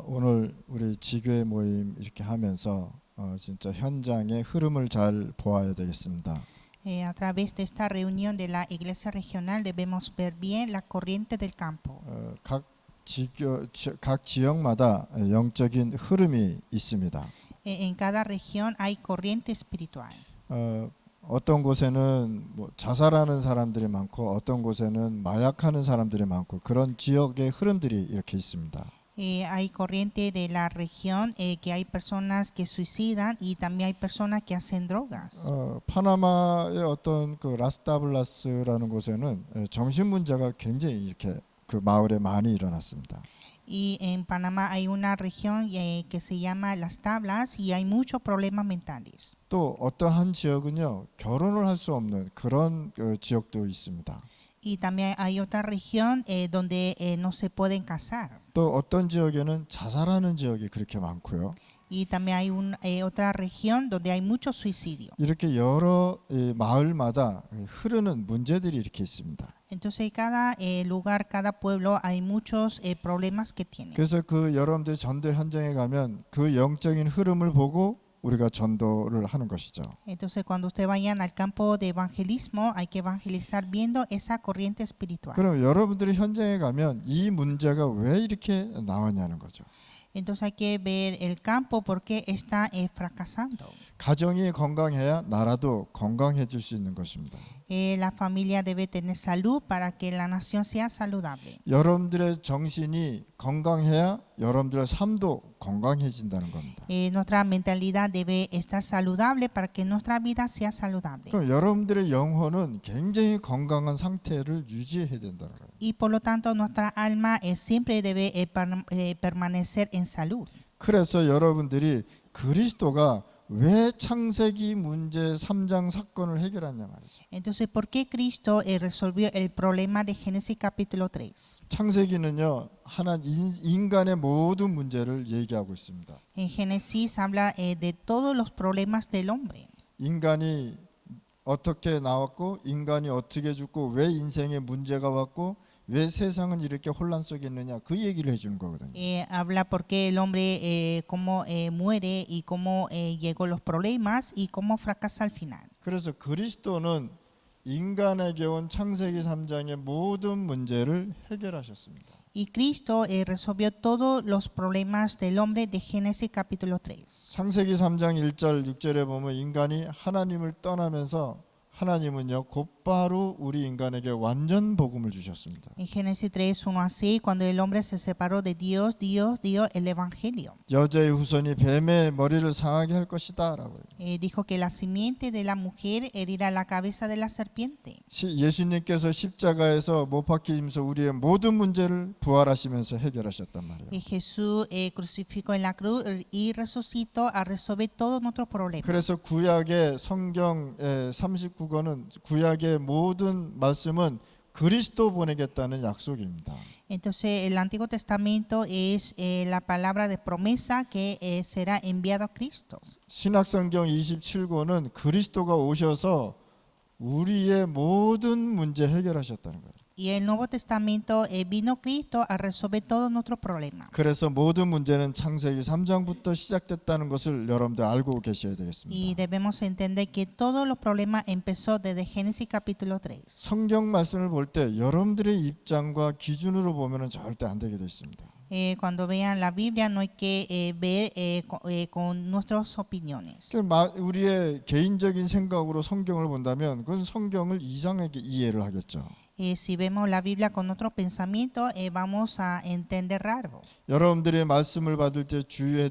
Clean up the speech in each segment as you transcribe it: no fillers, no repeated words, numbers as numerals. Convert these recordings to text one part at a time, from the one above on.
오늘 우리 지교회 모임 이렇게 하면서 진짜 현장의 흐름을 잘 보아야 되겠습니다. A través de esta reunión de la iglesia regional debemos ver bien la corriente del campo. 각 지역마다 영적인 흐름이 있습니다. En cada región hay corriente espiritual. 어떤 곳에는 뭐 자살하는 사람들이 많고 어떤 곳에는 마약하는 사람들이 많고 그런 지역의 흐름들이 이렇게 있습니다. Hay corriente de la región que hay personas que suicidan y también hay personas que hacen drogas. 파나마의 어떤 그 라스타블라스라는 곳에는 정신 문제가 굉장히 이렇게 그 마을에 많이 일어났습니다. Y en Panamá hay una región que se llama Las Tablas y hay muchos problemas mentales. 또 어떤 한 지역은요 결혼을 할 수 없는 그런 지역도 있습니다. Y también hay otra región donde no se pueden casar. 또 어떤 지역에는 자살하는 지역이 그렇게 많고요. Y también hay otra región donde hay mucho suicidio. 이렇게 여러 마을마다 흐르는 문제들이 이렇게 있습니다. Entonces cada lugar, cada pueblo hay muchos problemas que tienen. 그래서 그 여러분들 전도 현장에 가면 그 영적인 흐름을 보고 우리가 전도를 하는 것이죠. Entonces cuando ustedes vayan al campo de evangelismo hay que evangelizar viendo esa corriente espiritual. 그럼 여러분들이 현장에 가면 이 문제가 왜 이렇게 나왔냐는 거죠. Entonces hay que ver el campo porque está fracasando. 가정이 건강해야 나라도 건강해질 수 있는 것입니다. La familia debe tener salud para que la nación sea saludable. 여러분들의 정신이 건강해야 여러분들의 삶도 건강해진다는 겁니다. Nuestra mentalidad debe estar saludable para que nuestra vida sea saludable. 그럼 여러분들의 영혼은 굉장히 건강한 상태를 유지해야 된다는 거예요. Y por lo tanto nuestra alma siempre debe permanecer en salud. 그래서 여러분들이 그리스도가 왜 창세기 문제 3장 사건을 해결하냐 말이죠. Entonces, ¿por qué Cristo resolvió el problema de Génesis capítulo 3? 창세기는요 인간의 모든 문제를 얘기하고 있습니다. En Génesis habla de todos los problemas del hombre. 인간이 어떻게 나왔고 인간이 어떻게 죽고 왜 인생에 문제가 왔고 왜 세상은 이렇게 혼란 속에 있느냐 그 얘기를 해주는 거거든요. Habla por qué el hombre cómo muere y cómo llegó los problemas y cómo fracasa al final. 그래서 그리스도는 인간에게 온 창세기 3장의 모든 문제를 해결하셨습니다. Y Cristo resolvió todos los problemas del hombre de Génesis capítulo 3. 창세기 3장 1절 6절에 보면 인간이 하나님을 떠나면서 하나님은요 곧바로 우리 인간에게 완전 복음을 주셨습니다. En Génesis 3, 1 a 6, cuando el hombre se separó de Dios, Dios dio el evangelio. 여자의 후손이 뱀의 머리를 상하게 할 것이다라고요. Dijo que la simiente de la mujer herirá la cabeza de la serpiente. 예수님께서 십자가에서 못 박히면서 우리의 모든 문제를 부활하시면서 해결하셨단 말이에요. Jesús crucificó en la cruz y resucitó a resolver todos nuestros problemas. 그래서 구약의 성경 39권은 구약의 모든 말씀은 그리스도 보내겠다는 약속입니다. Entonces el Antiguo Testamento es la palabra de promesa que será enviado a Cristo. 신약성경 27권은 그리스도가 오셔서 우리의 모든 문제 해결하셨다는 거예요. Y el Nuevo Testamento vino Cristo a resolver todos nuestros problemas. 그래서 모든 문제는 창세기 3장부터 시작됐다는 것을 여러분들 알고 계셔야 Y 되겠습니다. debemos entender que todos los problemas empezó desde Génesis capítulo 3. 성경 말씀을 볼 때 여러분들의 입장과 기준으로 보면은 절대 안 되게 돼 있습니다. Cuando vean la Biblia no hay que ver con nuestras opiniones. 우리의 개인적인 생각으로 성경을 본다면 그건 성경을 이상하게 이해를 하겠죠. Si vemos la Biblia con nuestro pensamiento, vamos a entender raro. 여러분들의 말씀을 받을 때 주의해야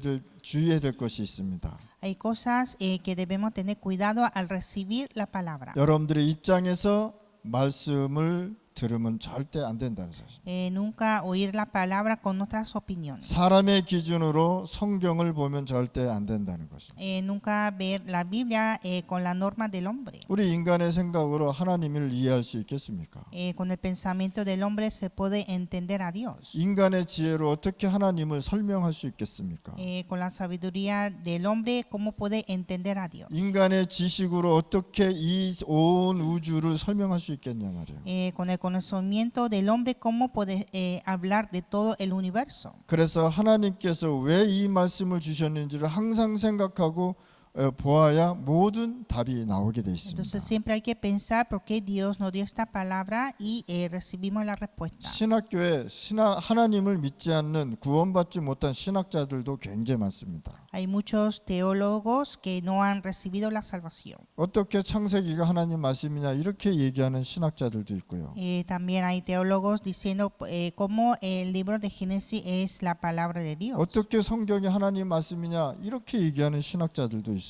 될 것이 있습니다. Hay cosas que debemos tener cuidado al recibir la palabra. 여러분들의 입장에서 말씀을 들으면 절대 안 된다는 사실. Nunca oír la palabra con nuestras opiniones. 사람의 기준으로 성경을 보면 절대 안 된다는 것입니다. Nunca ver la Biblia con la norma del hombre. 우리 인간의 생각으로 하나님을 이해할 수 있겠습니까? Con el pensamiento del hombre se puede entender a Dios. 인간의 지혜로 어떻게 하나님을 설명할 수 있겠습니까? Con la sabiduría del hombre, ¿cómo puede entender a Dios? 인간의 지식으로 어떻게 이 온 우주를 설명할 수 있겠냐 말이에요. Con el conocimiento del hombre, cómo puede hablar de todo el universo. 그래서 하나님께서 왜 이 말씀을 주셨는지를 항상 생각하고 보아야 모든 답이 나오게 돼 있습니다. Entonces siempre hay que pensar por qué Dios nos dio esta palabra y recibimos la respuesta. 신학교에 하나님을 믿지 않는 구원받지 못한 신학자들도 굉장히 많습니다. Hay muchos teólogos que no han recibido la salvación. 어떻게 창세기가 하나님 말씀이냐 이렇게 얘기하는 신학자들도 있고요. También hay teólogos diciendo cómo el libro de Génesis es la palabra de Dios. 어떻게 성경이 하나님 말씀이냐 이렇게 얘기하는 신학자들도 있습니다.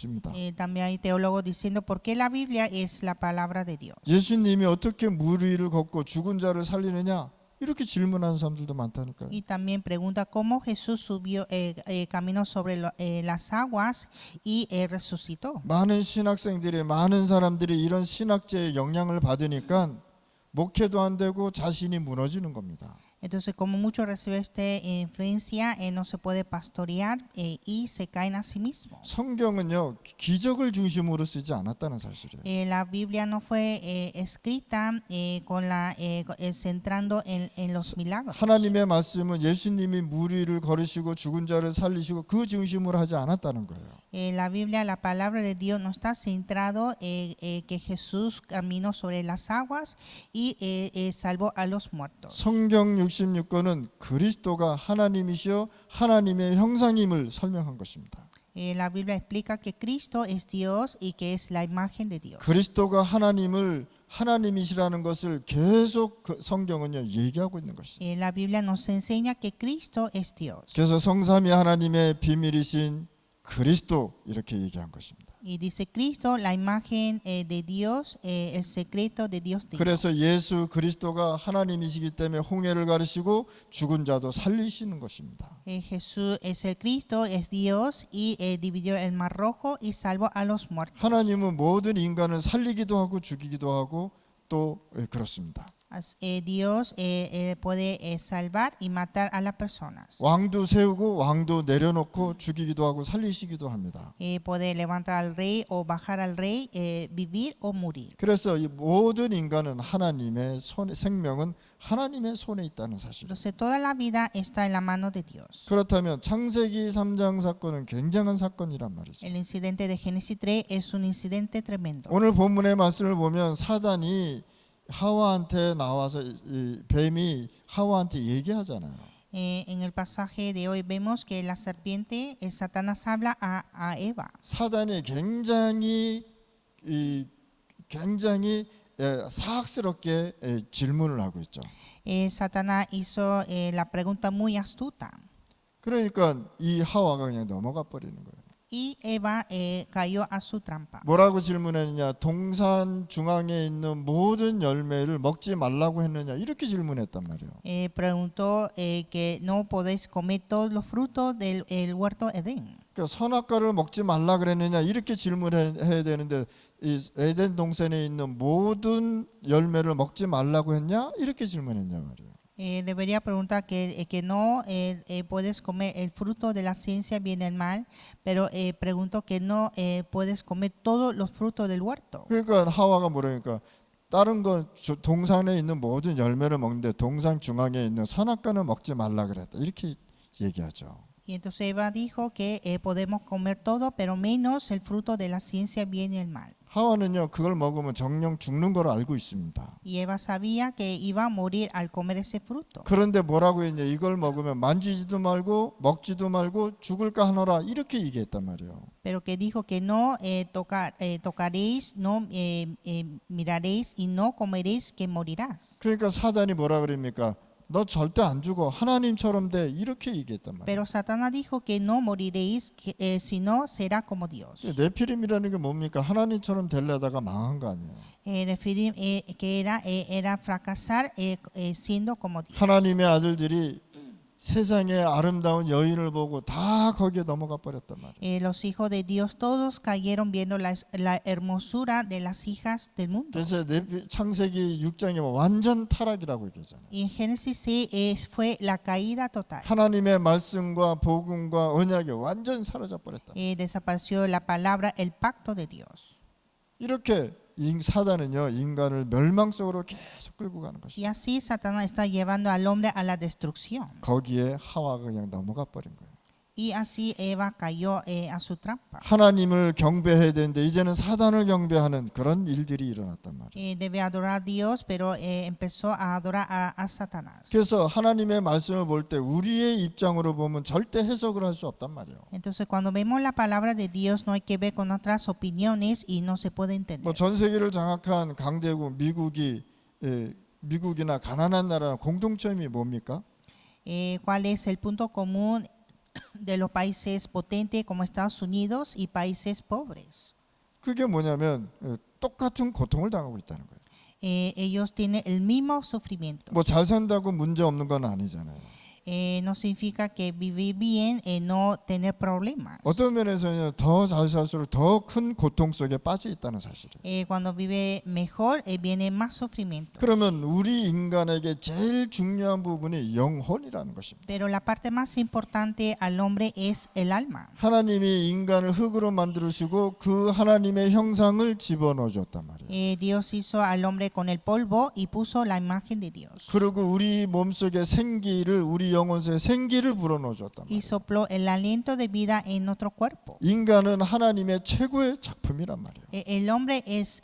También hay teólogos diciendo por qué la Biblia es la palabra de Dios. 예수님이 어떻게 물 위를 걷고 죽은 자를 살리느냐 이렇게 질문하는 사람들도 많다니까요. Y también pregunta cómo Jesús subió, caminó sobre las aguas y resucitó. 많은 신학생들이 많은 사람들이 이런 신학제의 영향을 받으니까 목회도 안 되고 자신이 무너지는 겁니다. Entonces, como muchos reciben esta influencia, no se puede pastorear y se caen a sí mismos. 성경은요 기적을 중심으로 쓰지 않았다는 사실이에요. La Biblia no fue escrita centrando en los milagros. 하나님의 말씀은 예수님이 물 위를 걸으시고 죽은 자를 살리시고 그 중심으로 하지 않았다는 거예요. La Biblia, la palabra de Dios, no está centrado que Jesús caminó sobre las aguas y salvó a los muertos. 성경 66권은 그리스도가 하나님이시여 하나님의 형상임을 설명한 것입니다. La Biblia explica que Cristo es Dios y que es la imagen de Dios. 그리스도가 하나님이시라는 것을 계속 성경은요 얘기하고 있는 것이죠. La Biblia nos enseña que Cristo es Dios. 그래서 성삼위 하나님의 비밀이신 그리스도 이렇게 얘기한 것입니다. Y dice Cristo, la imagen de Dios, el secreto de Dios. 그래서 예수 그리스도가 하나님이시기 때문에 홍해를 가르시고 죽은 자도 살리시는 것입니다. Jesús es el Cristo, es Dios y dividió el mar rojo y salvó a los muertos. 하나님은 모든 인간을 살리기도 하고 죽이기도 하고 또 그렇습니다. Dios puede salvar y matar a las personas. 왕도 세우고 왕도 내려놓고 죽이기도 하고 살리시기도 합니다. Puede levantar al rey o bajar al rey, vivir o morir. 그래서 이 모든 인간은 하나님의 생명은 하나님의 손에 있다는 사실. Entonces toda la vida está en la mano de Dios. 그렇다면 창세기 3장 사건은 굉장한 사건이란 말이죠. El incidente de Génesis 3 es un incidente tremendo. 오늘 본문의 말씀을 보면 사단이 하와한테 나와서 이 뱀이 하와한테 얘기하잖아요. En el pasaje de hoy vemos que la serpiente, Satanás habla a Eva. 사단이 굉장히 사악스럽게 질문을 하고 있죠. Satanás hizo la pregunta muy astuta 그러니까 이 하와가 그냥 넘어가 버리는 거예요. y Eva cayó a su trampa. 뭐라고 질문했느냐? 동산 중앙에 있는 모든 열매를 먹지 말라고 했느냐? 이렇게 질문했단 말이에요. Preguntó que no podéis comer todos los frutos del huerto Edén. 그러니까 선악과를 먹지 말라 그랬느냐? 이렇게 질문해야 되는데 이 에덴 동산에 있는 모든 열매를 먹지 말라고 했냐? 이렇게 질문했냐 말이에요. Debería preguntar que no puedes comer el fruto de la ciencia bien y el mal, pero preguntó que no puedes comer todos los frutos del huerto. 그러니까 하와가 뭐라니까 다른 거 동산에 있는 모든 열매를 먹는데 동산 중앙에 있는 선악과는 먹지 말라 그랬다. 이렇게 얘기하죠. Y entonces Eva dijo que podemos comer todo, pero menos el fruto de la ciencia bien y el mal. 하와는요 그걸 먹으면 정령 죽는 걸 알고 있습니다. Y Eva sabía que iba a morir al comer ese fruto. 그런데 뭐라고 했냐? 이걸 먹으면 만지지도 말고 먹지도 말고 죽을까 하노라 이렇게 얘기했단 말이에요. Pero que dijo que no tocaréis, no miraréis y no comeréis, que morirás. 그러니까 사단이 뭐라 그럽니까? 너 절대 안 죽어. 하나님처럼 돼. 이렇게 얘기했단 말이에요. Pero Satanás dijo que no moriréis, sino será como Dios. 네피림이라는 게 뭡니까? 하나님처럼 되려다가 망한 거 아니에요. Referir que era fracasar siendo como Dios. 하나님의 아들들이 세상의 아름다운 여인을 보고 다 거기에 넘어가 버렸단 말이에요. Los hijos de Dios todos cayeron viendo la hermosura de las hijas del mundo. 그래서 창세기 6장에 완전 타락이라고 얘기하잖아요. Y en Génesis 6 fue la caída total. 하나님의 말씀과 복음과 언약이 완전 사라져 버렸다. Desapareció la palabra, el pacto de Dios. 이렇게 사단은요 인간을 멸망 속으로 계속 끌고 가는 것이죠. Y así Satanás está llevando al hombre a la destrucción. 거기에 하와가 그냥 넘어가 버린 거예요. Y así Eva cayó a su trampa. 하나님을 경배해야 되는데 이제는 사단을 경배하는 그런 일들이 일어났단 말이에요. Debe adorar a Dios, pero empezó a adorar a Satanás. 그래서 하나님의 말씀을 볼 때 우리의 입장으로 보면 절대 해석을 할 수 없단 말이에요. Entonces, cuando vemos la palabra de Dios, no hay que ver con otras opiniones y no se puede entender. 뭐 전 세계를 장악한 강대국 미국이나 가난한 나라랑 공통점이 뭡니까? ¿Cuál es el punto común de los países potentes como Estados Unidos y países pobres? 그게 뭐냐면 똑같은 고통을 당하고 있다는 거예요. Ellos tienen el mismo sufrimiento. 뭐 잘 산다고 문제 없는 건 아니잖아요. No significa que vivir bien, no tener problemas. 어떤 면에서는 더 잘 살수록 더 큰 고통 속에 빠져 있다는 사실이에요. Cuando vive mejor, viene más sufrimiento. 그러면 우리 인간에게 제일 중요한 부분이 영혼이라는 것입니다. Pero la parte más importante al hombre es el alma. 하나님이 인간을 흙으로 만들으시고 그 하나님의 형상을 집어넣어 줬단 말이에요. Dios hizo al hombre con el polvo y puso la imagen de Dios. 그리고 우리 몸속에 생기를 우리 영혼에 생기를 불어넣어 줬단 Y 말이에요. sopló el aliento de vida en nuestro cuerpo. 인간은 하나님의 최고의 작품이란 말이에요. El hombre es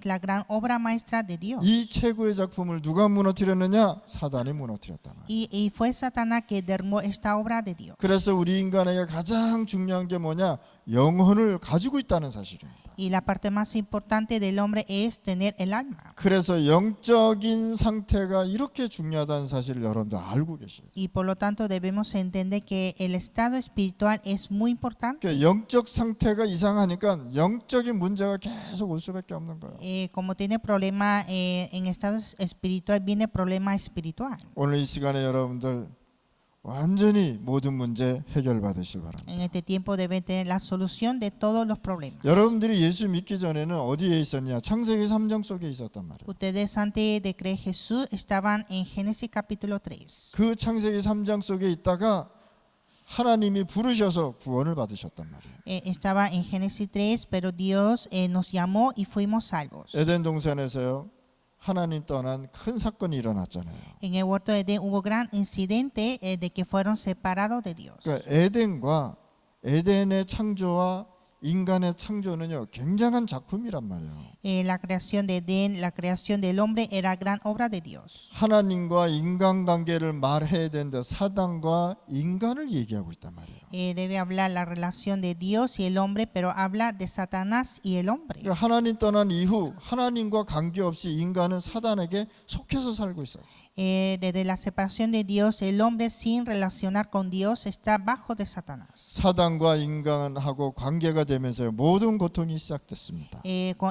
la gran obra maestra de Dios. 이 최고의 작품을 누가 무너뜨렸느냐? 사단이 무너뜨렸단 말이에요. Y fue Satanás que derrumbó esta obra de Dios. 그래서 우리 인간에게 가장 중요한 게 뭐냐? 영혼을 가지고 있다는 사실입니다. Y la parte más importante del hombre es tener el alma. 그래서 영적인 상태가 이렇게 중요하다는 사실을 여러분들 알고 계셔야 돼요. Y por lo tanto debemos entender que el estado espiritual es muy importante. 그러니까 영적 상태가 이상하니까 영적인 문제가 계속 올 수밖에 없는 거예요. Como tiene problema en estado espiritual, viene problema espiritual. 오늘 이 시간에 여러분들 완전히 모든 문제 해결받으실 바랍니다. En este tiempo deben tener la solución de todos los problemas. 여러분들이 예수 믿기 전에는 어디에 있었냐? 창세기 3장 속에 있었단 말이에요. Ustedes antes de creer Jesús estaban en Génesis capítulo 3. 그 창세기 3장 속에 있다가 하나님이 부르셔서 구원을 받으셨단 말이에요. Estaba en Génesis 3, pero Dios nos llamó y fuimos salvos. 에덴 동산에서요. 하나님 떠난 큰 사건이 일어났잖아요. En el huerto de Edén hubo gran incidente de que fueron separados de Dios. 그러니까 에덴의 창조와 인간의 창조는요 굉장한 작품이란 말이에요. La creación de Edén, la creación del hombre era gran obra de Dios. 하나님과 인간관계를 말해야 되는데 사단과 인간을 얘기하고 있단 말이에요. Debe hablar la relación de Dios y el hombre, pero habla de Satanás y el hombre. 그러니까 하나님 떠난 이후 하나님과 관계없이 인간은 사단에게 속해서 살고 있어요. Desde la separación de Dios, el hombre sin relacionar con Dios está bajo de Satanás. 사단과 인간하고 관계가 되면서 모든 고통이 시작됐습니다.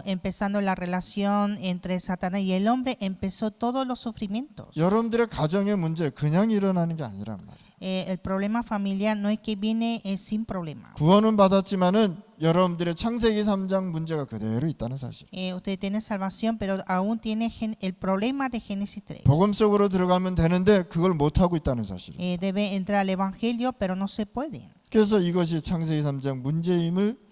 Empezando la relación entre Satanás y el hombre, empezó todos los sufrimientos. 여러분들의 가정의 문제 그냥 일어나는 게 아니란 말이에요. El problema familiar no es que viene sin problema. 구원은 받았지만은 여러분들의 창세기 3장 문제가 그대로 있다는 사실. Usted tiene salvación, pero aún tiene el problema de Génesis 3. 복음 속으로 들어가면 되는데 그걸 못 하고 있다는 사실. Debe entrar al evangelio, pero no se puede. 그래서 이것이 창세기 3장 문제임을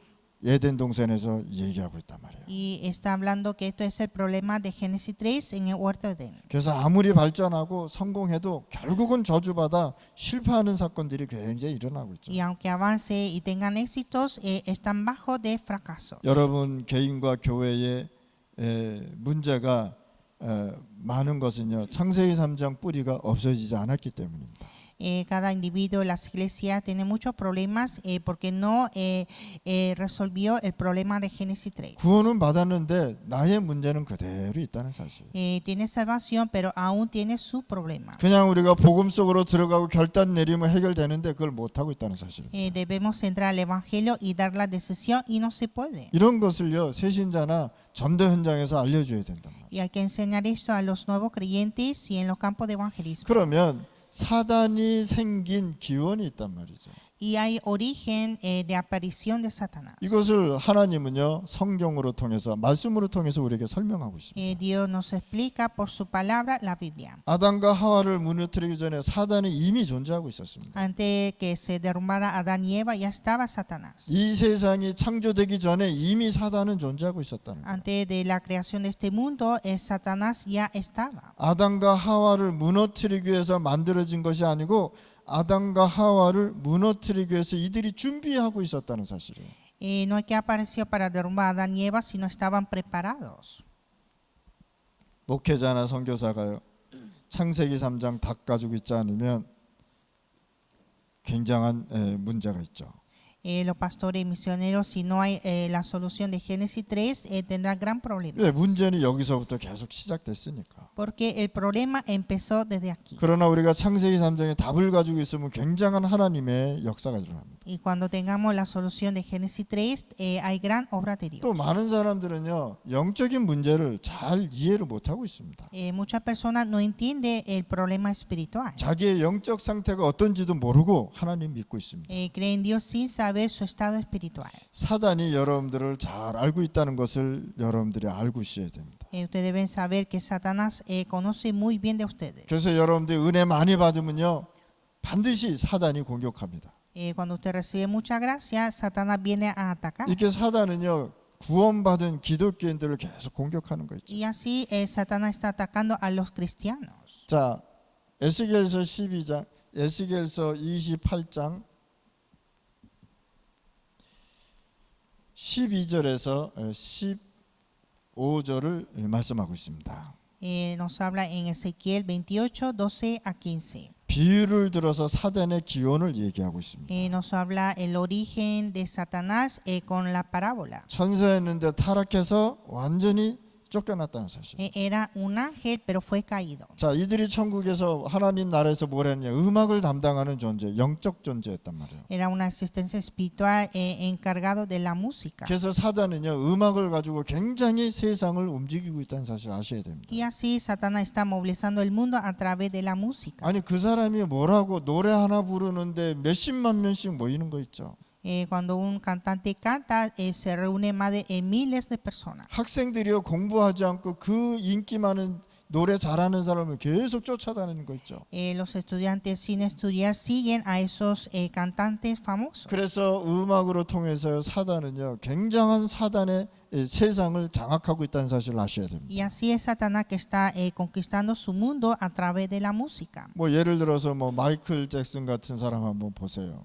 에덴 동산에서 얘기하고 있단 말이에요. Y está hablando que esto es el problema de Génesis 3 en el huerto de Edén. 그래서 아무리 발전하고 성공해도 결국은 저주받아 실패하는 사건들이 굉장히 일어나고 있죠. Y aunque avance y tengan éxitos, están bajo de fracaso. 여러분 개인과 교회의 문제가 많은 것은요. 창세기 3장 뿌리가 없어지지 않았기 때문입니다. Cada individuo en las iglesias tiene muchos problemas porque no resolvió el problema de Génesis 3. 구원은 받았는데 나의 문제는 그대로 있다는 사실. Tiene salvación, pero aún tiene su problema. 그냥 우리가 복음 속으로 들어가고 결단 내리면 해결되는데 그걸 못 하고 있다는 사실. Debemos entrar al evangelio y dar la decisión y no se puede. 이런 것을요 새신자나 전도 현장에서 알려줘야 된단 말이에요. Y hay que enseñar esto a los nuevos creyentes y en los campos de evangelismo. 그러면 사단이 생긴 기원이 있단 말이죠. y hay origen de aparición de Satanás. 이것을 하나님은요 성경으로 통해서 말씀으로 통해서 우리에게 설명하고 있습니다. Dios nos explica por su palabra la Biblia. 아담과 하와를 무너뜨리기 전에 사단이 이미 존재하고 있었습니다. Antes que se derrumbara Adán y Eva ya estaba Satanás. 이 세상이 창조되기 전에 이미 사단은 존재하고 있었다는 거예요. Antes de la creación de este mundo, Satanás ya estaba. 아담과 하와를 무너뜨리기 위해서 만들어진 것이 아니고 아담과 하와를 무너뜨리기 위해서 이들이 준비하고 있었다는 사실이에요. No es que apareció para derrumbar a Adán y Eva, sino estaban preparados. 목회자나 선교사가요 창세기 3장 다 가지고 있지 않으면 굉장한 문제가 있죠. Los pastores y misioneros, si no hay la solución de Génesis 3, tendrán gran problema. 왜 문제는 여기서부터 계속 시작됐으니까. Porque el problema empezó desde aquí. 그러나 우리가 창세기 3장에 답을 가지고 있으면 굉장한 하나님의 역사가 일어납니다. Y cuando tengamos la solución de Génesis 3, hay gran obra de Dios. 또 많은 사람들은요 영적인 문제를 잘 이해를 못하고 있습니다. Muchas personas no entienden el problema espiritual. 자기의 영적 상태가 어떤지도 모르고 하나님 믿고 있습니다. Creen en Dios sin saber su estado espiritual. 사단이 여러분들을 잘 알고 있다는 것을 여러분들이 알고 있어야 됩니다. Ustedes deben saber que Satanás conoce muy bien de ustedes. 그래서 여러분들이 은혜 많이 받으면요 반드시 사단이 공격합니다. Cuando usted recibe mucha gracia, Satanás viene a atacar. 이렇게 사단은요 구원받은 기독교인들을 계속 공격하는 거 있죠. Y así Satanás está atacando a los cristianos. 자, 에스겔서 12장, 에스겔서 28장 12절에서 15절을 말씀하고 있습니다. Nos habla en Ezequiel 28, 12 a 15. 비유를 들어서 사단의 기원을 얘기하고 있습니다. Nos habla el origen de Satanás con la parábola. 천사였는데 타락해서 완전히 쫓겨났다는 사실. Era un ángel, pero fue caído. 자, 이들이 천국에서 하나님 나라에서 뭘 했냐? 음악을 담당하는 존재, 영적 존재였단 말이에요. Era una existencia espiritual encargado de la música. 그래서 사단은요, 음악을 가지고 굉장히 세상을 움직이고 있다는 사실을 아셔야 됩니다. Y así Satanás está movilizando el mundo a través de la música. 아니 그 사람이 뭐라고 노래 하나 부르는데 몇십만 명씩 모이는 거 있죠. Cuando un cantante canta, se reúne más de miles de personas. 학생들이요 공부하지 않고 그 인기 많은 노래 잘하는 사람을 계속 쫓아다니는 거 있죠. Los estudiantes sin estudiar siguen a esos cantantes famosos. 그래서 음악으로 통해서 사단은요 굉장한 사단의 세상을 장악하고 있다는 사실을 아셔야 됩니다. Y así es Satanás que está conquistando su mundo a través de la música. 뭐 예를 들어서 뭐 마이클 잭슨 같은 사람 한번 보세요.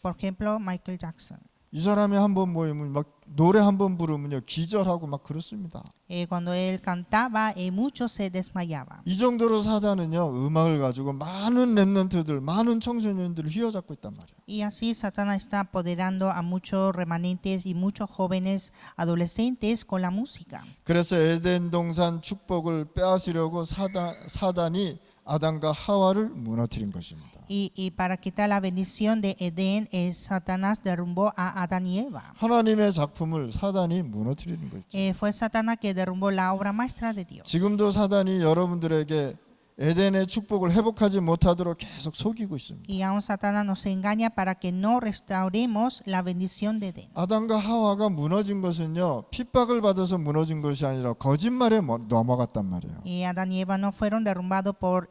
Por ejemplo, Michael Jackson. 이 사람이 한번 모이면 막 노래 한번 부르면요 기절하고 막 그렇습니다. Cuando él cantaba, muchos se desmayaban. 이 정도로 사단은요 음악을 가지고 많은 렘넌트들, 많은 청소년들을 휘어잡고 있단 말이에요. Y así Satanás está apoderando a muchos remanentes y muchos jóvenes adolescentes con la música. 그래서 에덴 동산 축복을 빼앗으려고 사단이 아담과 하와를 무너뜨린 것입니다. Y para quitar la bendición de Edén, Satanás derrumbó a Adán y Eva. 하나님의 작품을 사단이 무너뜨리는 거죠. Fue Satanás que derrumbó la obra maestra de Dios. 지금도 사단이 여러분들에게 에덴의 축복을 회복하지 못하도록 계속 속이고 있습니다. Y aún Satanás nos engaña para que no restauremos la bendición de Edén. 아담과 하와가 무너진 것은요 핍박을 받아서 무너진 것이 아니라 거짓말에 넘어갔단 말이에요. Y Adán y Eva no fueron derrumbados por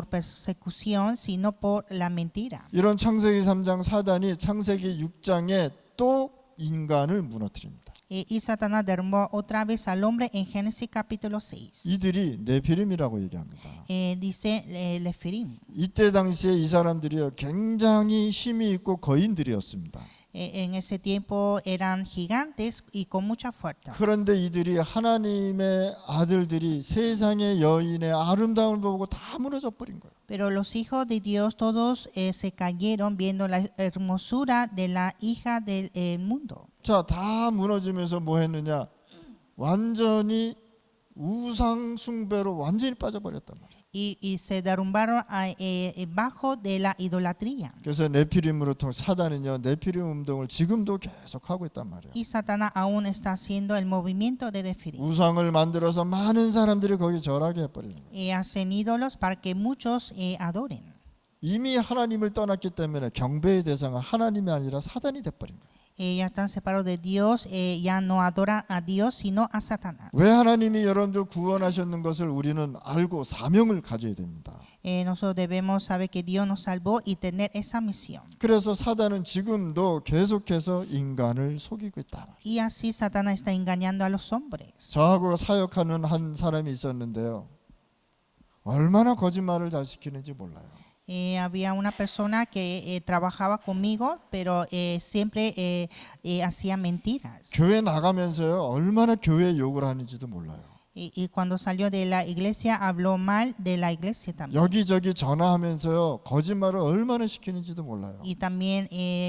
persecución, sino por la mentira. 이런 창세기 3장 사단이 창세기 6장에 또 인간을 무너뜨립니다. Y Satanás derrumbó otra vez al hombre en Génesis capítulo 6. 이들이 네피림이라고 얘기합니다. Dice Lefirim. 이때 당시에 이 사람들이요 굉장히 힘이 있고 거인들이었습니다. En ese tiempo eran gigantes y con mucha fuerza. 그런데 이들이 하나님의 아들들이 세상의 여인의 아름다움을 보고 다 무너져 버린 거예요. Pero los hijos de Dios todos se cayeron viendo la hermosura de la hija del mundo. 자, 다 무너지면서 뭐 했느냐? 완전히 우상 숭배로 완전히 빠져버렸단 말이에요. Y se derrumbaron bajo de la idolatría. 그래서 네피림으로 통해 사단은요 네피림 운동을 지금도 계속 하고 있단 말이에요. Y Satanás aún está haciendo el movimiento de Nefilim. 우상을 만들어서 많은 사람들이 거기 절하게 해버리는 거예요. Hacen ídolos para que muchos adoren. 이미 하나님을 떠났기 때문에 경배의 대상은 하나님이 아니라 사단이 돼버린 거예요. Ya están separados de Dios, ya no adoran a Dios sino a Satanás. 왜 하나님이 여러분들 구원하셨는 것을 우리는 알고 사명을 가져야 됩니다. Nosotros debemos saber que Dios nos salvó y tener esa misión. 그래서 사단은 지금도 계속해서 인간을 속이고 있다. Y así Satanás está engañando a los hombres. 저하고 사역하는 한 사람이 있었는데요. 얼마나 거짓말을 잘 시키는지 몰라요. Había una persona que trabajaba conmigo, pero siempre hacía mentiras. 교회 나가면서요. 얼마나 교회 욕을 하는지도 몰라요. Y cuando salió de la iglesia habló mal de la iglesia también. 여기저기 전화하면서요. 거짓말을 얼마나 시키는지도 몰라요. Y también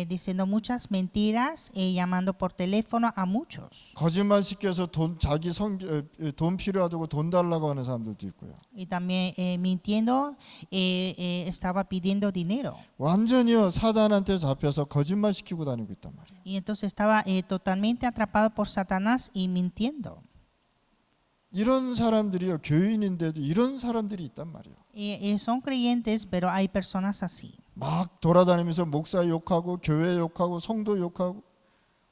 diciendo muchas mentiras, llamando por teléfono a muchos. 거짓말 시켜서 자기 돈 필요하다고 돈 달라고 하는 사람들도 있고요. Y también mintiendo, estaba pidiendo dinero. 완전히요. 사단한테 잡혀서 거짓말 시키고 다니고 있단 말이에요. Y entonces estaba totalmente atrapado por Satanás y mintiendo. 이런 사람들이요. 교인인데도 이런 사람들이 있단 말이에요. Y son creyentes, pero hay personas así. 막 돌아다니면서 목사 욕하고 교회 욕하고 성도 욕하고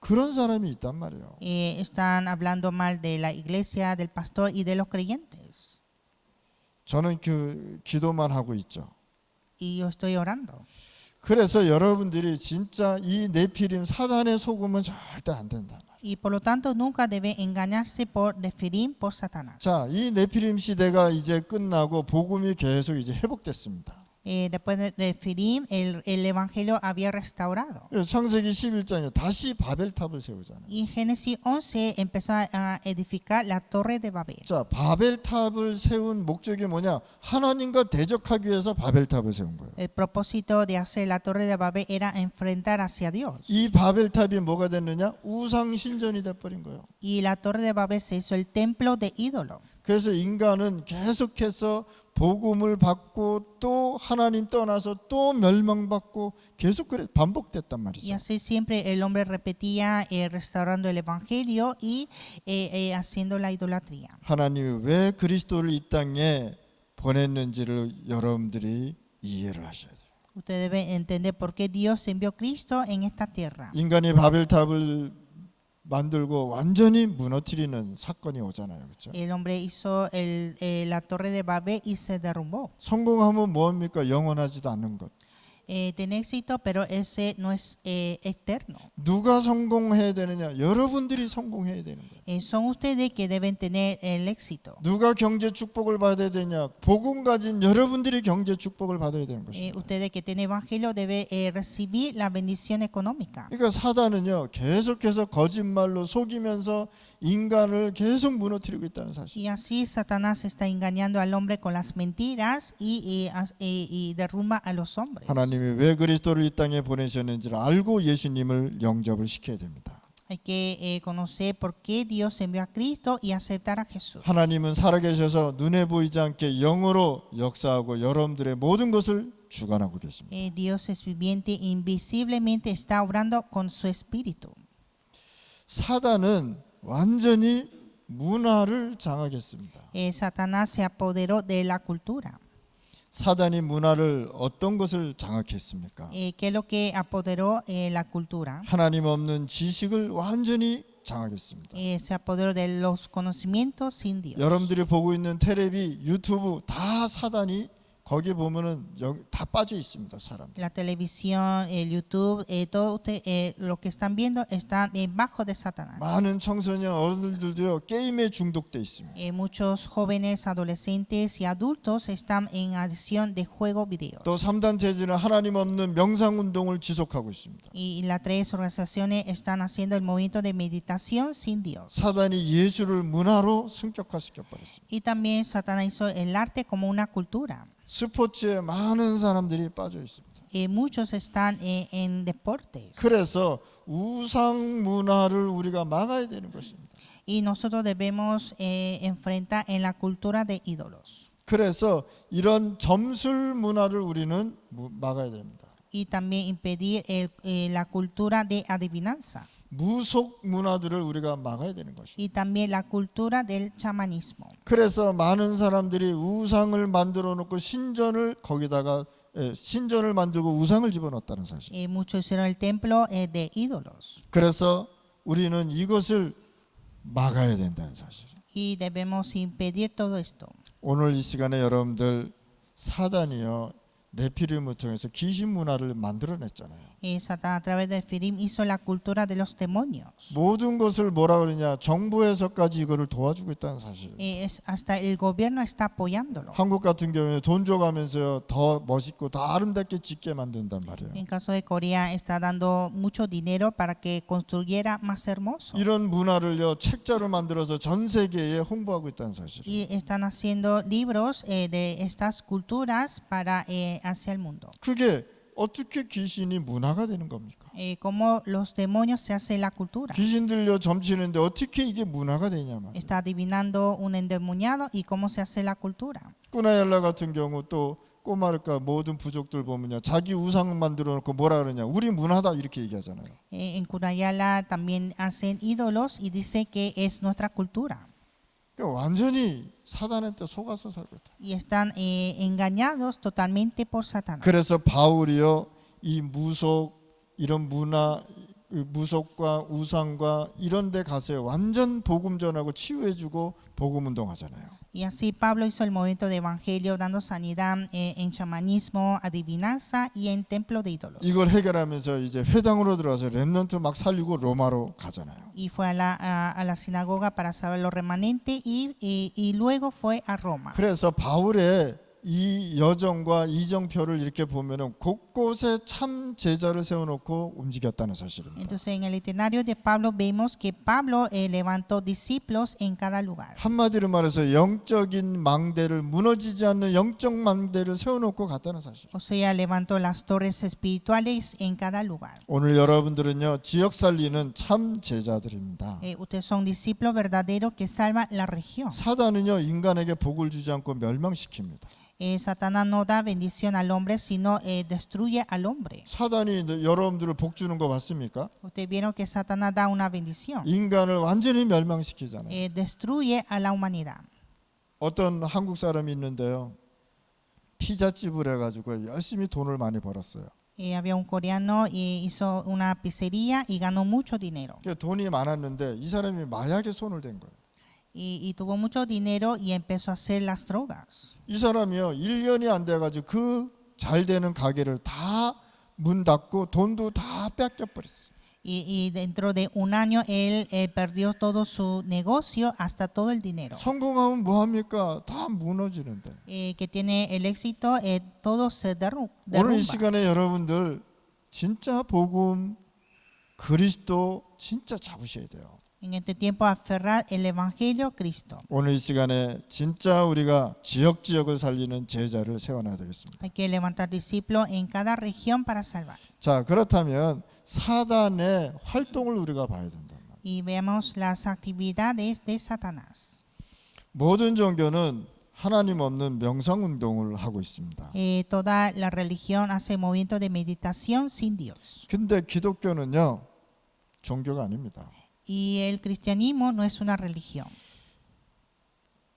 그런 사람이 있단 말이에요. Están hablando mal de la iglesia, del pastor y de los creyentes. 저는 기도만 하고 있죠. Y yo estoy orando. 그래서 여러분들이 진짜 이 네피림 사단의 속으면 절대 안 된다. Y por lo tanto nunca debe engañarse por Nefilim, por Satanás. 자, 이 네피림 시대가 이제 끝나고 복음이 계속 이제 회복됐습니다. Después de Nefilim, el evangelio había restaurado. 창세기 11장에 다시 바벨탑을 세우잖아요. Y en Génesis 11 empezó a edificar la torre de Babel. 자, 바벨탑을 세운 목적이 뭐냐? 하나님과 대적하기 위해서 바벨탑을 세운 거예요. El propósito de hacer la torre de Babel era enfrentar hacia Dios. 이 바벨탑이 뭐가 됐느냐? 우상 신전이 돼버린 거예요. Y la torre de Babel se hizo el templo de ídolo. 그래서 인간은 계속해서 복음을 받고 또 하나님 떠나서 또 멸망받고 계속 그래 반복됐단 Y 말이죠. así siempre el hombre repetía restaurando el evangelio y haciendo la idolatría. 하나님이 왜 그리스도를 이 땅에 보냈는지를 여러분들이 이해를 하셔야 돼요. Usted debe entender por qué Dios envió a Cristo en esta tierra. 인간이 바벨탑을 만들고 완전히 무너뜨리는 사건이 오잖아요. 그렇죠? El hombre hizo la torre de Babel y se derrumbó. 성공하면 뭐합니까? 영원하지도 않는 것. Tiene éxito, pero ese no es eterno. 누가 성공해야 되느냐? 여러분들이 성공해야 되는 거예요. Son ustedes que deben tener el éxito. 누가 경제 축복을 받아야 되냐? 복음 가진 여러분들이 경제 축복을 받아야 되는 것입니다. Ustedes que tienen evangelio deben recibir la bendición económica. 그러니까 사단은요 계속해서 거짓말로 속이면서 인간을 계속 무너뜨리고 있다는 사실. Y así Satanás está engañando al hombre con las mentiras y derrumba a los hombres. 하나님이 왜 그리스도를 이 땅에 보내셨는지를 알고 예수님을 영접을 시켜야 됩니다. Hay que conocer por qué Dios envió a Cristo y aceptar a Jesús. 하나님은 살아계셔서 눈에 보이지 않게 영으로 역사하고 여러분들의 모든 것을 주관하고 계십니다. Dios es viviente, invisiblemente está obrando con su espíritu. 사단은 완전히 문화를 장악했습니다. Satanás se apoderó de la cultura. 사단이 문화를 어떤 것을 장악했습니까? ¿Qué es lo que apoderó la cultura? 하나님 없는 지식을 완전히 장악했습니다. Se apoderó de los conocimientos sin Dios. 여러분들이 보고 있는 텔레비, 유튜브 다 사단이 거기 보면은 다 빠져 있습니다, 사람. La televisión, el YouTube, todo lo que están viendo están bajo de Satanás. 많은 청소년 어른들도요 게임에 중독돼 있습니다. Muchos jóvenes, adolescentes y adultos están en adicción de juego video. 또 3단 체제는 하나님 없는 명상 운동을 지속하고 있습니다. Y las tres organizaciones están haciendo el movimiento de meditación sin Dios. 사단이 예술을 문화로 승격화시켜 버렸습니다. Y también Satanás hizo el arte como una cultura. 스포츠에 많은 사람들이 빠져 있습니다. Muchos están en deportes. 그래서 우상 문화를 우리가 막아야 되는 것입니다. Y nosotros debemos enfrentar en la cultura de ídolos. 그래서 이런 점술 문화를 우리는 막아야 됩니다. Y también impedir la cultura de adivinanza. 무속 문화들을 우리가 막아야 되는 것입니다. Y también la cultura del chamanismo. 그래서 많은 사람들이 우상을 만들어 놓고 신전을 거기다가 신전을 만들고 우상을 집어넣었다는 사실. Muchos hicieron el templo de ídolos. 그래서 우리는 이것을 막아야 된다는 사실. Y debemos impedir todo esto. 오늘 이 시간에 여러분들 사단이요 네피림을 통해서 귀신 문화를 만들어냈잖아요. Satán a través del Firim hizo la cultura de los demonios. 모든 것을 뭐라 그러냐 정부에서까지 이거를 도와주고 있다는 사실. Hasta el gobierno está apoyándolo. 한국 같은 경우에 돈 줘가면서 더 멋있고 더 아름답게 짓게 만든단 말이에요. En caso de Corea está dando mucho dinero para que construyera más hermoso. 이런 문화를요 책자로 만들어서 전 세계에 홍보하고 있다는 사실. Y están haciendo libros de estas culturas para hacia el mundo. 그게 어떻게 귀신이 문화가 되는 겁니까? Cómo los demonios se hace la cultura. 귀신들요 점치는데 어떻게 이게 문화가 되냐 말이에요. Está adivinando un endemoniado y cómo se hace la cultura. 꾸나얄라 같은 경우 또 꼬마르카 모든 부족들 보면요 자기 우상 만들어 놓고 뭐라 그러냐 우리 문화다 이렇게 얘기하잖아요. En Kurayala también hacen ídolos y dice que es nuestra cultura. 그러니까 완전히 사단한테 속아서 살고 있다. Y están engañados totalmente por Satanás. 그래서 바울이요 이 무속 이런 문화 무속과 우상과 이런 데 가서 완전 복음 전하고 치유해주고 복음 운동하잖아요. Y así Pablo hizo el movimiento de evangelio dando sanidad en chamanismo, adivinanza y en templo de ídolos. 이걸 해결하면서 이제 회당으로 들어가서 렘넌트 막 살리고 로마로 가잖아요. Y fue a la sinagoga para salvar los remanentes y luego fue a Roma. 그래서 바울의 이 여정과 이정표를 이렇게 보면은 곳곳에 참 제자를 세워놓고 움직였다는 사실입니다. Entonces en el itinerario de Pablo vemos que Pablo levantó discípulos en cada lugar. 한마디로 말해서 영적인 망대를 무너지지 않는 영적 망대를 세워놓고 갔다는 사실. O sea, levantó las torres espirituales en cada lugar. 오늘 여러분들은요 지역 살리는 참 제자들입니다. Ustedes son discípulos verdaderos que salvan la región. 사단은요 인간에게 복을 주지 않고 멸망시킵니다. Satanás no da bendición al hombre, sino destruye al hombre. 사단이 여러분들을 복 주는 거 봤습니까? Ustedes vieron que Satanás da una bendición. 인간을 완전히 멸망시키잖아요. Destruye a la humanidad. 어떤 한국 사람이 있는데요. 피자집을 해가지고 열심히 돈을 많이 벌었어요. Había un coreano y hizo una pizzería y ganó mucho dinero. 돈이 많았는데 이 사람이 마약에 손을 댄 거예요. Y tuvo mucho dinero y empezó a hacer las drogas. 이 사람이요 1년이 안 돼가지고 그 잘 되는 가게를 다 문 닫고 돈도 다 뺏겨버렸어요. Y dentro de un año él perdió todo su negocio, hasta todo el dinero. 성공하면 뭐 합니까? 다 무너지는데. Que tiene el éxito, todo se 오늘 이 derrumba. 시간에 여러분들 진짜 복음 그리스도 진짜 잡으셔야 돼요. En este tiempo aferrar el evangelio Cristo. 오늘 이 시간에 진짜 우리가 지역을 살리는 제자를 세워놔야 되겠습니다. Hay que levantar discípulos en cada región para salvar. 자, 그렇다면 사단의 활동을 우리가 봐야 된다. Y veamos las actividades de Satanás. 모든 종교는 하나님 없는 명상 운동을 하고 있습니다. Toda la religión hace movimiento de meditación sin Dios. 근데 기독교는요. 종교가 아닙니다. Y el cristianismo no es una religión.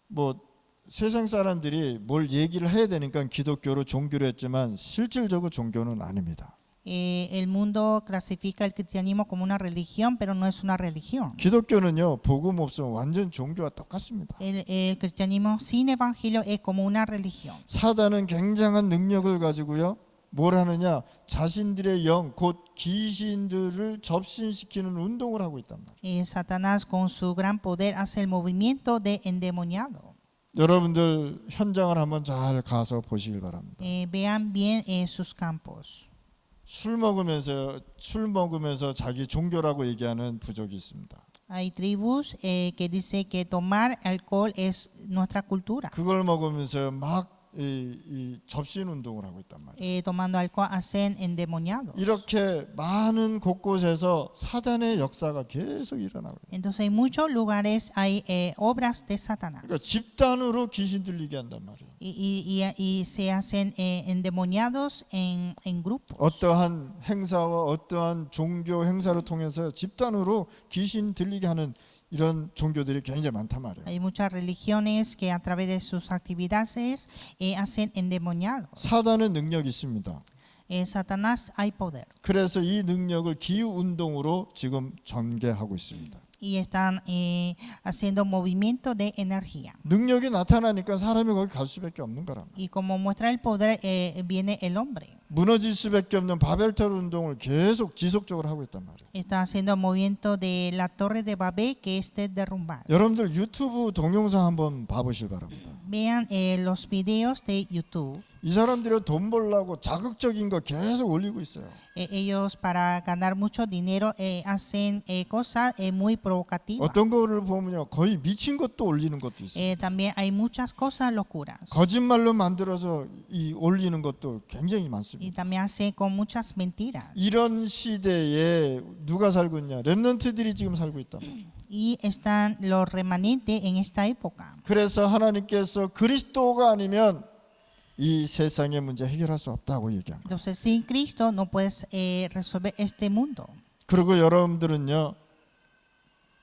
뭐 세상 사람들이 뭘 얘기를 해야 되니까 기독교로 종교로 했지만 실질적으로 종교는 아닙니다. El mundo clasifica el cristianismo como una religión, pero no es una religión. 기독교는요. 복음 없으면 완전 종교와 똑같습니다. El cristianismo sin evangelio es como una religión. 사단은 굉장한 능력을 가지고요. 뭘 하느냐? 자신들의 영, 곧 귀신들을 접신시키는 운동을 하고 있단 말이에요. Satanás con su gran poder hace el movimiento de endemoniado. 여러분들 현장을 한번 잘 가서 보시길 바랍니다. Vean bien sus campos. 술 먹으면서 자기 종교라고 얘기하는 부족이 있습니다. Hay tribus que dice que tomar alcohol es nuestra cultura. 그걸 먹으면서 막 이 접신 운동을 하고 있단 말이에요. Tomando alcohol hacen endemoniados. 이렇게 많은 곳곳에서 사단의 역사가 계속 일어나고 있어요. Entonces en muchos lugares hay obras de Satanás. 그러니까 집단으로 귀신 들리게 한단 말이에요. Y se hacen endemoniados en grupos. 어떠한 행사와 어떠한 종교 행사를 통해서 집단으로 귀신 들리게 하는 이런 종교들이 굉장히 많단 말이에요. Hay muchas religiones que a través de sus actividades hacen endemoniados. 사단은 능력이 있습니다. Satanás hay poder 그래서 이 능력을 기후 운동으로 지금 전개하고 있습니다. y están haciendo movimiento de energía. 능력이 나타나니까 사람이 거기 갈 수밖에 없는 거랍니다. Y como muestra el poder viene el hombre. 무너질 수밖에 없는 바벨탑 운동을 계속 지속적으로 하고 있단 말이에요. Está haciendo movimiento de la torre de Babel que es de derrumbar. 여러분들 유튜브 동영상 한번 봐보실 바랍니다. Vean los videos de YouTube. 이 사람들이 돈 벌려고 자극적인 거 계속 올리고 있어요. Ellos para ganar mucho dinero hacen cosas muy provocativas. 어떤 거를 보면요, 거의 미친 것도 올리는 것도 있어요. También hay muchas cosas locuras. 거짓말로 만들어서 이 올리는 것도 굉장히 Y 많습니다. también hacen con muchas mentiras. 이런 시대에 누가 살고 있냐? 렘넌트들이 지금 살고 있단 말이에요. Y están los remanentes en esta época. 그래서 하나님께서 그리스도가 아니면 이 세상의 문제 해결할 수 없다고 얘기한 거예요. Entonces sin Cristo no puedes resolver este mundo. 그리고 여러분들은요,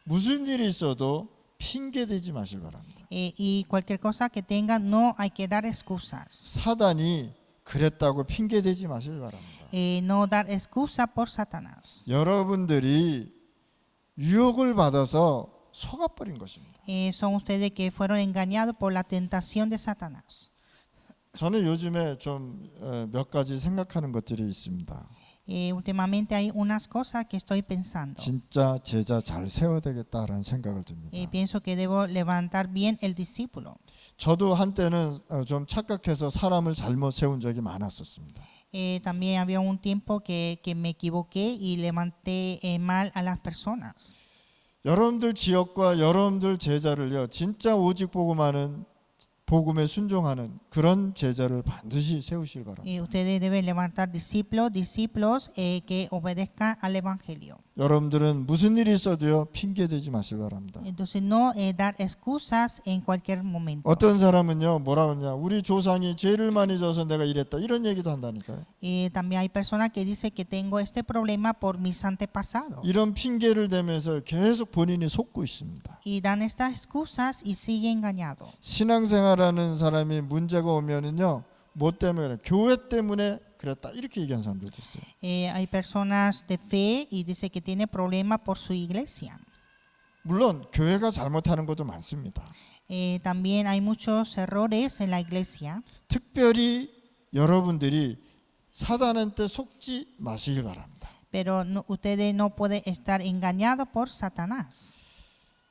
무슨 일이 있어도 핑계 대지 마실 바랍니다. Y cualquier cosa que tengan no hay que dar excusas. 사단이 그랬다고 핑계 대지 마실 바랍니다. No dar excusa por Satanás. 여러분들이 유혹을 받아서 속아버린 것입니다. Son ustedes que fueron engañados por la tentación de Satanás. 저는 요즘에 좀 몇 가지 생각하는 것들이 있습니다. Últimamente hay unas cosas que estoy pensando. 진짜 제자 잘 세워야 되겠다라는 생각을 듭니다. Pienso que debo levantar bien el discípulo. 저도 한때는 좀 착각해서 사람을 잘못 세운 적이 많았었습니다. También había un tiempo que me equivoqué y levanté mal a las personas. 여러분들 지역과 여러분들 제자를요, 진짜 오직 복음하는 복음에 순종하는 그런 제자를 반드시 세우실 바랍니다. Ustedes deben levantar discípulos que obedezcan al evangelio. 여러분들은 무슨 일이 있어도요, 핑계 대지 마실 바랍니다. Entonces no dar excusas en cualquier momento. 어떤 사람은요, 뭐라 그러냐, 우리 조상이 죄를 많이 져서 내가 이랬다, 이런 얘기도 한다니까요. También hay personas que dicen que tengo este problema por mis antepasados. 이런 핑계를 대면서 계속 본인이 속고 있습니다. Y dan estas excusas y sigue engañado. 신앙생활하는 사람이 문제가 오면은요, 뭐 때문에, 교회 때문에 그랬다, 이렇게 얘기하는 사람들도 있어요. Hay personas de fe y dice que tiene problemas por su iglesia. 물론 교회가 잘못하는 것도 많습니다. También hay muchos errores en la iglesia. 특별히 여러분들이 사단한테 속지 마시길 바랍니다. Pero ustedes no pueden estar engañados por Satanás.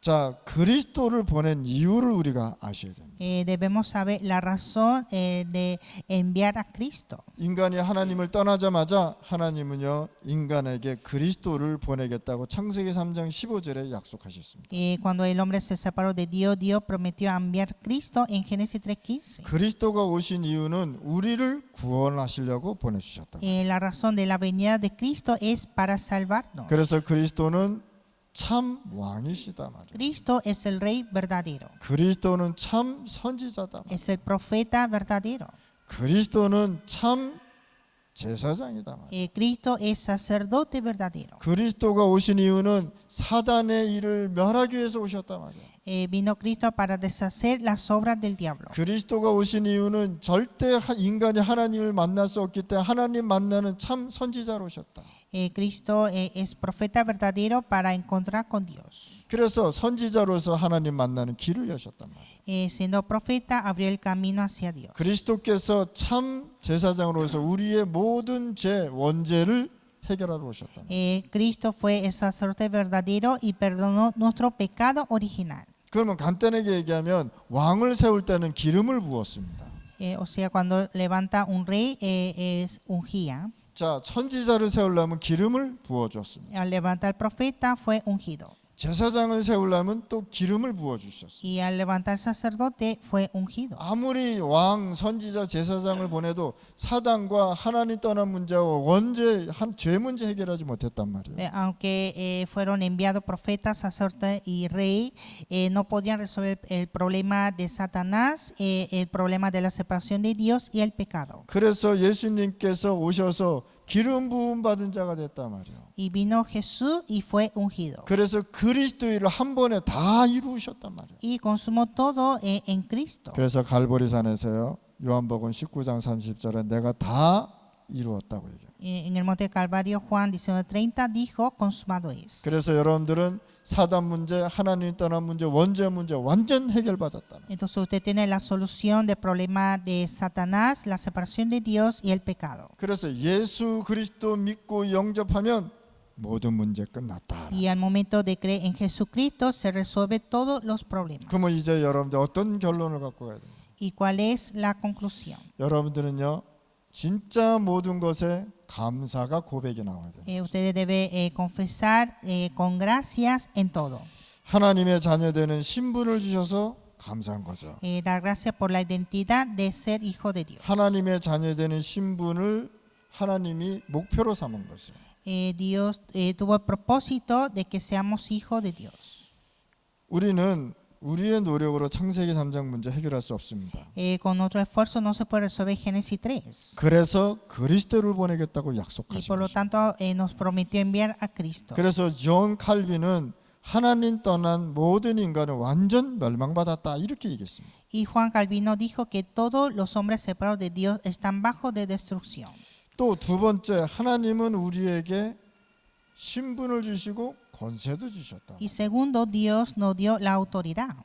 자, 그리스도를 보낸 이유를 우리가 아셔야 됩니다. Debemos saber la razón de enviar a Cristo. 인간이 하나님을 떠나자마자 하나님은요, 인간에게 그리스도를 보내겠다고 창세기 3장 15절에 약속하셨습니다. Cuando el hombre se separó de Dios, Dios prometió enviar a Cristo en Génesis 3:15. 그리스도가 오신 이유는 우리를 구원하시려고 보내주셨다. La razón de la venida de Cristo es para salvarnos. 그래서 그리스도는 참 왕이시다 말이에요. Cristo es el rey verdadero. 그리스도는 참 선지자다 말이에요. Es el profeta verdadero. 그리스도는 참 제사장이다 말이에요. Cristo es sacerdote verdadero. 그리스도가 오신 이유는 사단의 일을 멸하기 위해서 오셨다 말이에요. Vino Cristo para deshacer las obras del diablo. 그리스도가 오신 이유는 절대 인간이 하나님을 만날 수 없기 때문에 하나님 만나는 참 선지자로 오셨다. Cristo es profeta verdadero para encontrar con Dios. 그래서 선지자로서 하나님 만나는 길을 여셨단 말이에요. Siendo profeta abrió el camino hacia Dios. 그리스도께서 참 제사장으로서 우리의 모든 죄 원죄를 해결하러 오셨단 말이에요. Cristo fue el sacerdote verdadero y perdonó nuestro pecado original. 그러면 간단하게 얘기하면 왕을 세울 때는 기름을 부었습니다. O sea, cuando levanta un rey es ungía. 자, 선지자를 세우려면 기름을 부어줬습니다. Al levantar profeta fue ungido. 제사장을 세우려면 또 기름을 부어주셨어요. Y al levantar sacerdote fue ungido. 아무리 왕, 선지자, 제사장을 보내도 사단과 하나님 떠난 문제와 원죄, 죄 문제 해결하지 못했단 말이에요. Aunque fueron enviados profetas, sacerdotes y rey, no podían resolver el problema de Satanás, el problema de la separación de Dios y el pecado. 그래서 예수님께서 오셔서 기름 부음 받은 자가 됐단 말이에요. Y vino Jesús y fue ungido. 그래서 그리스도의 일을 한 번에 다 이루셨단 말이에요. Y consumó todo en Cristo. 그래서 갈보리산에서요. 요한복음 19장 30절에 내가 다 이루었다고 얘기해요. En el monte Calvario, Juan 19:30 dijo, consumado es. 그래서 여러분들은 사단 문제, 하나님 떠난 문제, 원죄 문제 완전 해결받았다는. Entonces usted tiene la solución del problema de Satanás, la separación de Dios y el pecado. 그래서 예수 그리스도 믿고 영접하면 모든 문제 끝났다. Y al momento de creer en Jesucristo se resuelve todos los problemas. 그러면 이제 여러분들 어떤 결론을 갖고 가야 돼요? ¿Y cuál es la conclusión? 여러분들은요. 진짜 모든 것에 감사가 고백이 나와야 돼요. Ustedes deben confesar con gracias en todo. 하나님의 자녀되는 신분을 주셔서 감사한 거죠. Dar gracias por la identidad de ser hijo de Dios. 하나님의 자녀되는 신분을 하나님이 목표로 삼은 것이에요. Dios tuvo el propósito de que seamos hijos de Dios. 우리는 우리의 노력으로 창세기 3장 문제 해결할 수 없습니다. Con otro esfuerzo no se puede resolver Génesis 3. 그래서 그리스도를 보내겠다고 Y 약속하신 por lo 것이에요. tanto nos prometió enviar a Cristo. 그래서 존 칼빈은 하나님 떠난 모든 인간은 완전 멸망받았다 이렇게 얘기했습니다. Y Juan Calvino dijo que todos los hombres separados de Dios están bajo de destrucción. 또 두 번째 하나님은 우리에게 신분을 주시고 권세도 주셨다. Y segundo, Dios nos dio la autoridad.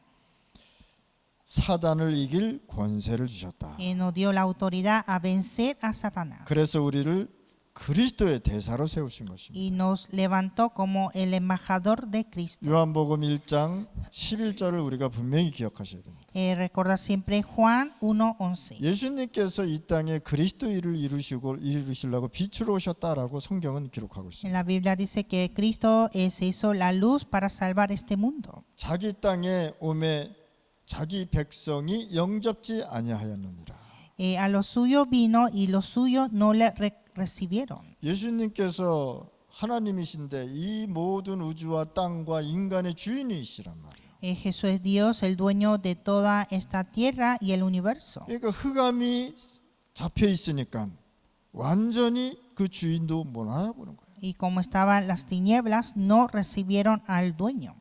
사단을 이길 권세를 주셨다. Nos dio la autoridad a vencer a Satanás. 그래서 우리를 그리스도의 대사로 세우신 것입니다. Y nos levantó como el embajador de Cristo. 요한복음 1장 11절을 우리가 분명히 기억하셔야 됩니다. Recordar siempre Juan 1:11. 예수님께서 이 땅에 그리스도 일을 이루시려고 빛으로 오셨다라고 성경은 기록하고 있습니다. En la Biblia dice que Cristo se hizo la luz para salvar este mundo. 자기 땅에 오매 자기 백성이 영접지 아니하였느니라. A lo suyo vino y los suyos no le recibieron. 예수님께서 하나님이신데 이 모든 우주와 땅과 인간의 주인이시란 말이에요. Jesús es Dios, el dueño de toda esta tierra y el universo. 그러니까 흑암이 잡혀 있으니까 완전히 그 주인도 못 알아보는 거예요. Y como estaban las tinieblas, no recibieron al dueño.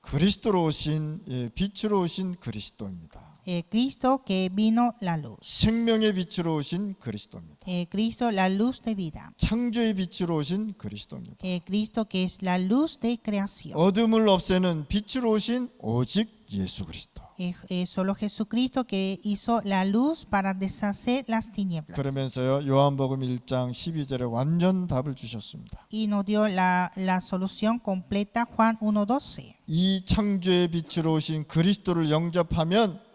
그리스도로 오신 빛으로 오신 그리스도입니다. Cristo que vino la luz. 생명의 빛으로 오신 그리스도입니다. Cristo la luz de vida. 창조의 빛으로 오신 그리스도입니다. Cristo que es la luz de creación. 어둠을 없애는 빛으로 오신 오직 예수 그리스도. Solo Jesucristo que hizo la luz para deshacer las tinieblas. 그러면서요 요한복음 1장 12절에 완전 답을 주셨습니다. Y nos dio la solución completa Juan 1:12. 이 창조의 빛으로 오신 그리스도를 영접하면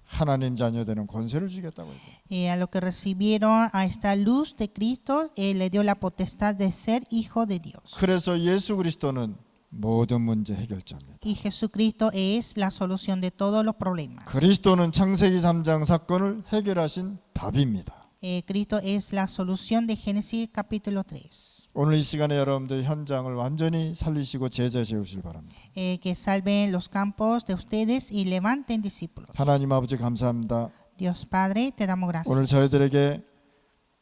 하나님 자녀 되는 권세를 주겠다고 해요. A lo que recibieron a esta luz de Cristo, le dio la potestad de ser hijo de Dios. 그래서 예수 그리스도는 모든 문제 해결자입니다. Y Jesucristo es la solución de todos los problemas. 그리스도는 창세기 3장 사건을 해결하신 답입니다. Cristo es la solución de Génesis capítulo 3. 오늘 이 시간에 여러분들 현장을 완전히 살리시고 제자 세우실 바랍니다. Que salven los campos de ustedes y levanten discípulos. 하나님 아버지 감사합니다. Dios Padre, te damos gracias. 오늘 저희들에게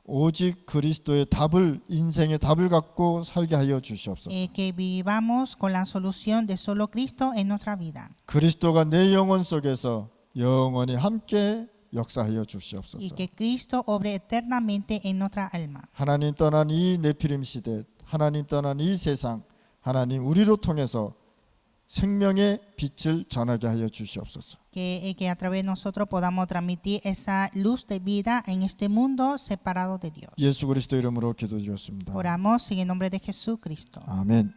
오직 그리스도의 답을 인생의 답을 갖고 살게 하여 주시옵소서. Que vivamos con la solución de solo Cristo en nuestra vida. 그리스도가 내 영혼 속에서 영원히 함께 역사하여 Y 주시옵소서. que Cristo obre eternamente en nuestra alma. 하나님 떠난 이 네피림 시대, 하나님 떠난 이 세상, 하나님 우리로 통해서 생명의 빛을 전하게 하여 주시옵소서. Que a través de nosotros podamos transmitir esa luz de vida en este mundo separado de Dios. 예수 그리스도 이름으로 기도드렸습니다. Oramos en el nombre de Jesucristo. 아멘.